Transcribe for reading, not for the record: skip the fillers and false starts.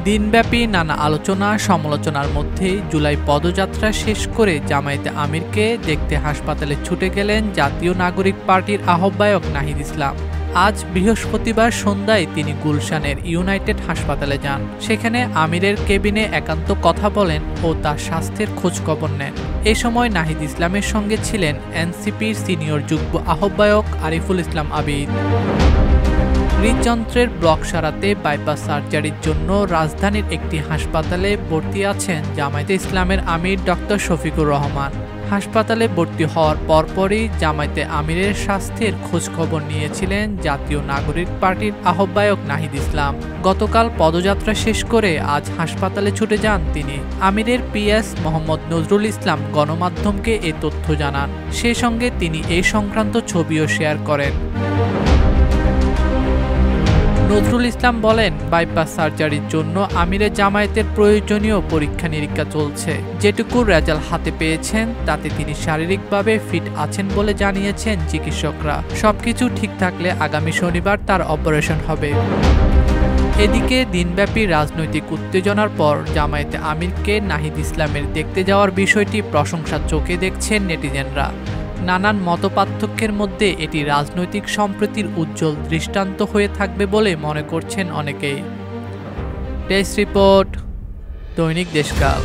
দিনব্যাপী নানা আলোচনা সমালোচনার মধ্যে জুলাই পদযাত্রা শেষ করে জামায়াতে আমিরকে দেখতে হাসপাতালে ছুটে গেলেন জাতীয় নাগরিক পার্টির আহ্বায়ক নাহিদ ইসলাম। আজ বৃহস্পতিবার সন্ধ্যায় তিনি গুলশানের ইউনাইটেড হাসপাতালে যান। সেখানে আমিরের কেবিনে একান্ত কথা বলেন ও তার স্বাস্থ্যের খোঁজখবর নেন। এ সময় নাহিদ ইসলামের সঙ্গে ছিলেন এনসিপির সিনিয়র যুগ্ম আহ্বায়ক আরিফুল ইসলাম আবিদ। হৃদযন্ত্রের ব্লক সারাতে বাইপাস সার্জারির জন্য রাজধানীর একটি হাসপাতালে ভর্তি আছেন জামায়াতে ইসলামের আমির ডক্টর শফিকুর রহমান। হাসপাতালে ভর্তি হওয়ার পরপরই জামায়াতে আমিরের স্বাস্থ্যের খোঁজখবর নিয়েছিলেন জাতীয় নাগরিক পার্টির আহ্বায়ক নাহিদ ইসলাম। গতকাল পদযাত্রা শেষ করে আজ হাসপাতালে ছুটে যান তিনি। আমিরের পিএস মোহাম্মদ নজরুল ইসলাম গণমাধ্যমকে এ তথ্য জানান। সেই সঙ্গে তিনি এই সংক্রান্ত ছবিও শেয়ার করেন। নজরুল ইসলাম বলেন, বাইপাস সার্জারির জন্য আমিরের জামায়াতের প্রয়োজনীয় পরীক্ষা নিরীক্ষা চলছে। যেটুকু রেজাল্ট হাতে পেয়েছেন তাতে তিনি শারীরিকভাবে ফিট আছেন বলে জানিয়েছেন চিকিৎসকরা। সবকিছু ঠিক থাকলে আগামী শনিবার তার অপারেশন হবে। এদিকে দিনব্যাপী রাজনৈতিক উত্তেজনার পর জামায়াতে আমিরকে নাহিদ ইসলামের দেখতে যাওয়ার বিষয়টি প্রশংসার চোখে দেখছেন নেটিজেনরা। নানান মতপার্থক্যের মধ্যে এটি রাজনৈতিক সম্প্রীতির উজ্জ্বল দৃষ্টান্ত হয়ে থাকবে বলে মনে করছেন অনেকেই। ডেস্ক রিপোর্ট, দৈনিক দেশকাল।